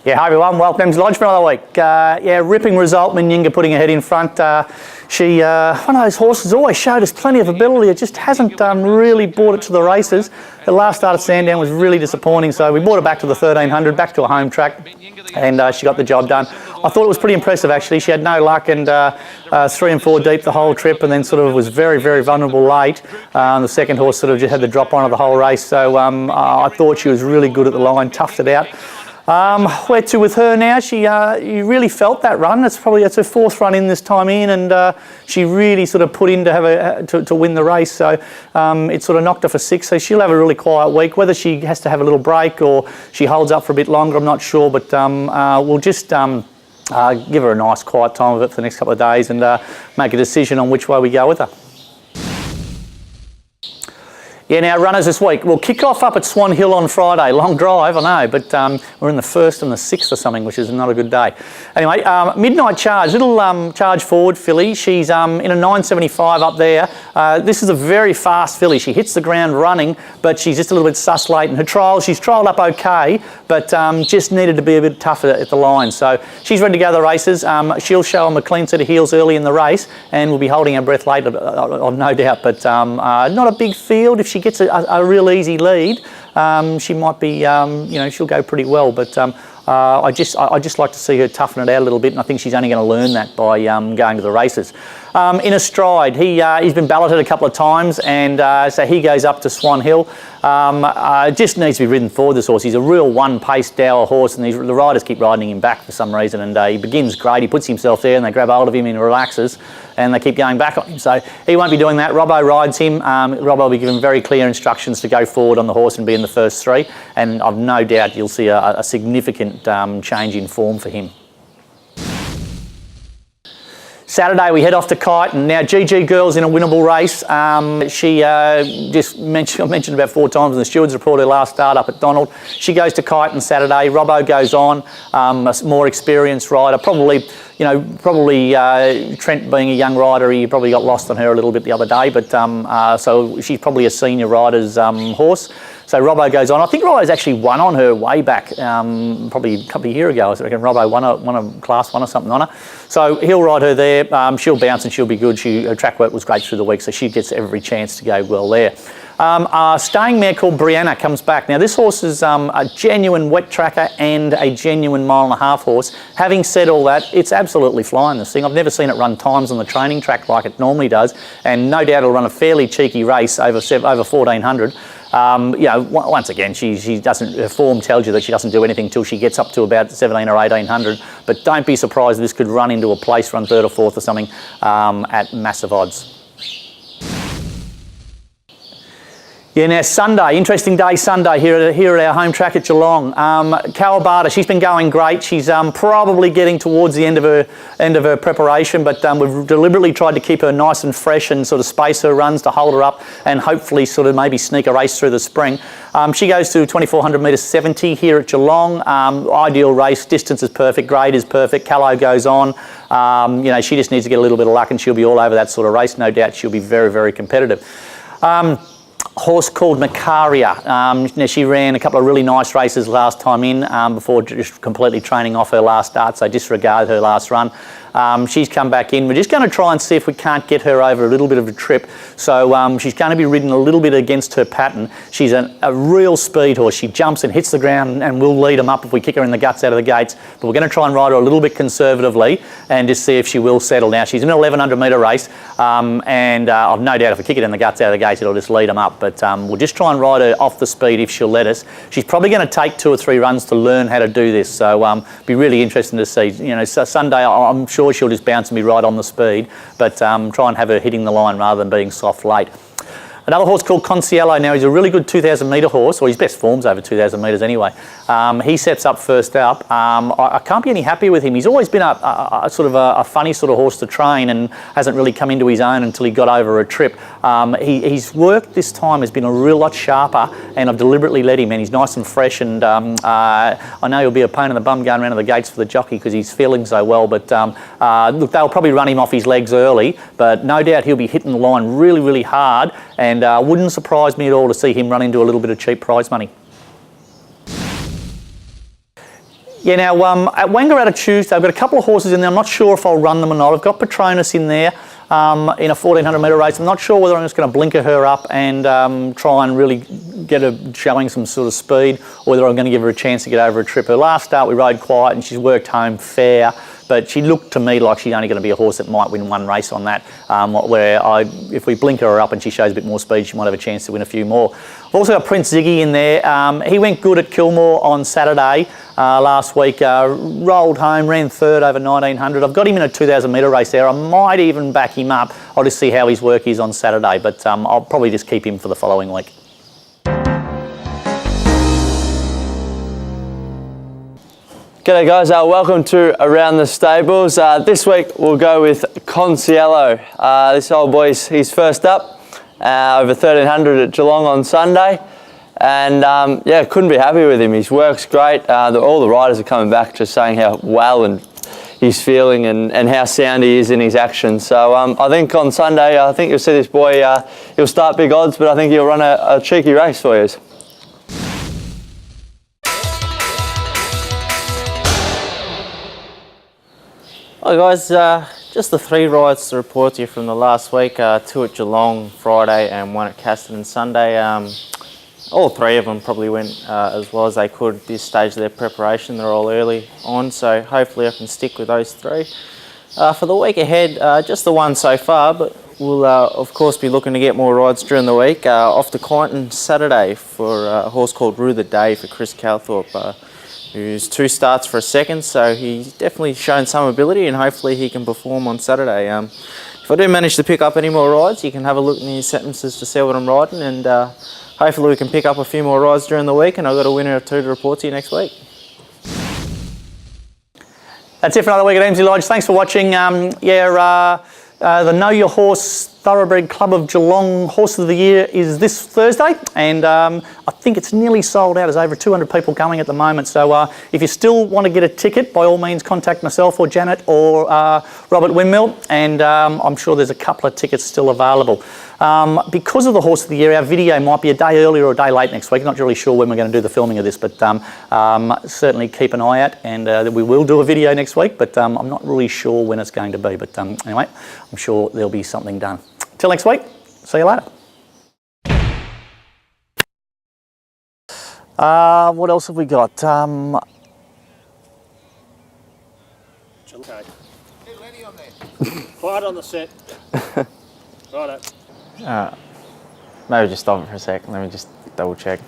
Yeah, hi everyone, welcome to Lodge for another week. Yeah, ripping result, Menyinga putting her head in front. One of those horses always showed us plenty of ability, it just hasn't really brought it to the races. The last start at Sandown was really disappointing, so we brought her back to the 1300, back to a home track, and she got the job done. I thought it was pretty impressive actually. She had no luck and 3 and 4 deep the whole trip, and then sort of was very, very vulnerable late. The second horse sort of just had the drop on of the whole race, so I thought she was really good at the line, toughed it out. Where to with her now? You really felt that run. It's her 4th run in this time in, and she really sort of put in to have to win the race. So it sort of knocked her for 6. So she'll have a really quiet week. Whether she has to have a little break or she holds up for a bit longer, I'm not sure. But we'll just give her a nice quiet time of it for the next couple of days and make a decision on which way we go with her. Yeah, now runners this week. We'll kick off up at Swan Hill on Friday. Long drive, I know, but we're in the 1st and the 6th or something, which is not a good day. Anyway, Midnight Charge, little charge forward filly. She's in a 975 up there. This is a very fast filly. She hits the ground running, but she's just a little bit sus late in her trials. She's trialled up okay, but just needed to be a bit tougher at the line. So she's ready to go to the races. She'll show them a clean set of heels early in the race, and we'll be holding her breath late, I've no doubt. But not a big field. If she gets a real easy lead, she might be, she'll go pretty well. But I just like to see her toughen it out a little bit, and I think she's only going to learn that by going to the races. In a stride, he's been balloted a couple of times, and so he goes up to Swan Hill. Just needs to be ridden forward, this horse. He's a real one-pace dour horse, and the riders keep riding him back for some reason, and he begins great. He puts himself there, and they grab hold of him and relaxes, and they keep going back on him. So he won't be doing that. Robbo rides him. Robbo will be given very clear instructions to go forward on the horse and be in the first 3, and I've no doubt you'll see a significant change in form for him. Saturday we head off to Kyneton. Now GG Girl's in a winnable race. I mentioned about 4 times in the Stewards Report her last start up at Donald. She goes to Kyneton Saturday. Robbo goes on, a more experienced rider. Probably Trent being a young rider, he probably got lost on her a little bit the other day, but so she's probably a senior rider's horse. So Robbo goes on. I think Robbo's actually won on her way back, probably a couple of years ago. I reckon Robbo won a Class 1 or something on her. So he'll ride her there. She'll bounce and she'll be good. Her track work was great through the week, so she gets every chance to go well there. A staying mare called Brianna comes back. Now this horse is a genuine wet tracker and a genuine 1.5 mile horse. Having said all that, it's absolutely flying, this thing. I've never seen it run times on the training track like it normally does, and no doubt it'll run a fairly cheeky race over 1400. Once again, she doesn't. Her form tells you that she doesn't do anything until she gets up to about 17 or 1800. But don't be surprised if this could run into a place, run 3rd or 4th or something at massive odds. Yeah, now Sunday, interesting day Sunday here at our home track at Geelong. Kawabata, she's been going great. She's probably getting towards the end of her preparation, but we've deliberately tried to keep her nice and fresh and sort of space her runs to hold her up and hopefully sort of maybe sneak a race through the spring. She goes to 2400 metres 70 here at Geelong. Ideal race, distance is perfect, grade is perfect. Callow goes on. She just needs to get a little bit of luck and she'll be all over that sort of race. No doubt she'll be very, very competitive. Horse called Macaria. Now she ran a couple of really nice races last time in before just completely training off her last start, so disregard her last run. She's come back in. We're just going to try and see if we can't get her over a little bit of a trip. So she's going to be ridden a little bit against her pattern. She's a real speed horse. She jumps and hits the ground and we'll lead them up if we kick her in the guts out of the gates. But we're going to try and ride her a little bit conservatively and just see if she will settle. Now she's in an 1100 metre race and I've no doubt if we kick it in the guts out of the gates it'll just lead them up. But we'll just try and ride her off the speed if she'll let us. She's probably going to take 2 or 3 runs to learn how to do this. So be really interesting to see. So Sunday I'm sure she'll just bounce and be right on the speed, but try and have her hitting the line rather than being soft late. Another horse called Conciello. Now he's a really good 2,000 metre horse, or his best form's over 2,000 metres anyway. He sets up first up. I can't be any happier with him. He's always been a sort of a funny sort of horse to train and hasn't really come into his own until he got over a trip. His work this time has been a real lot sharper, and I've deliberately let him, and he's nice and fresh, and I know he'll be a pain in the bum going around to the gates for the jockey because he's feeling so well, but look, they'll probably run him off his legs early, but no doubt he'll be hitting the line really, really hard, and wouldn't surprise me at all to see him run into a little bit of cheap prize money. Yeah, now at Wangaratta Tuesday, I've got a couple of horses in there. I'm not sure if I'll run them or not. I've got Patronus in there in a 1400 metre race. I'm not sure whether I'm just going to blinker her up and try and really get her showing some sort of speed, or whether I'm going to give her a chance to get over a trip. Her last start we rode quiet and she's worked home fair, but she looked to me like she's only going to be a horse that might win one race on that, if we blinker her up and she shows a bit more speed, she might have a chance to win a few more. I've also got Prince Ziggy in there. He went good at Kilmore on Saturday last week, rolled home, ran third over 1900. I've got him in a 2000 metre race there. I might even back him up. I'll just see how his work is on Saturday, but I'll probably just keep him for the following week. G'day guys, welcome to Around the Stables. This week we'll go with Conciello. This old boy's he's first up, over 1300 at Geelong on Sunday. And yeah, couldn't be happy with him. His work's great. All the riders are coming back just saying how well and he's feeling and how sound he is in his action. So I think on Sunday, I think you'll see this boy, he'll start big odds, but I think he'll run a cheeky race for you. Hi guys, just the 3 rides to report to you from the last week. 2 at Geelong Friday and 1 at Casterton Sunday. All 3 of them probably went as well as they could at this stage of their preparation. They're all early on, so hopefully I can stick with those 3. For the week ahead, just the 1 so far, but we'll of course be looking to get more rides during the week. Off to Kyneton Saturday for a horse called Rue the Day for Chris Calthorpe. Who's 2 starts for a second, so he's definitely shown some ability and hopefully he can perform on Saturday. If I do manage to pick up any more rides, you can have a look in the sentences to see what I'm riding, and hopefully we can pick up a few more rides during the week, and I've got a winner or 2 to report to you next week. That's it for another week at MZ Lodge. Thanks for watching. The Know Your Horse Thoroughbred Club of Geelong Horse of the Year is this Thursday, and I think it's nearly sold out. There's over 200 people going at the moment, so if you still want to get a ticket, by all means contact myself or Janet or Robert Windmill, and I'm sure there's a couple of tickets still available. Because of the Horse of the Year, our video might be a day early or a day late next week. Not really sure when we're going to do the filming of this, but certainly keep an eye out, and we will do a video next week, but I'm not really sure when it's going to be. But anyway, I'm sure there'll be something done. Till next week, see you later. What else have we got? Okay. Get Lenny on there. Quiet on the set. Righto. Maybe just stop it for a sec. Let me just double check.